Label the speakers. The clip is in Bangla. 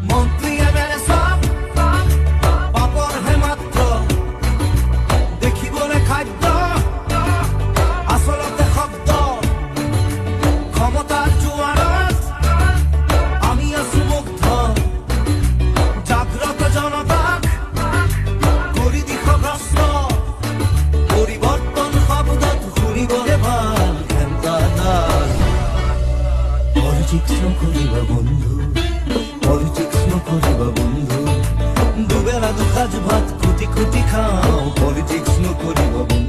Speaker 1: মন্ত্রী এমএলএ সব পাপর হে মাত্র দেখি বলে খাদ্য আসলতে শব্দ ক্ষমতার জোয়াৰত আমি আছো মুগ্ধ জাগ্রত জনতাক কৰি দিশভ্ৰষ্ট পৰিৱৰ্তন শব্দত শুনিবলে ভাল খেমতাদাৰ পলিটিক্স নকৰিবা বন্ধু পলিটিক্স নকৰিবা বন্ধু দুবেলা দুসাঁজ ভাত খুটি খুটি খাওঁ পলিটিক্স নকৰিবা বন্ধু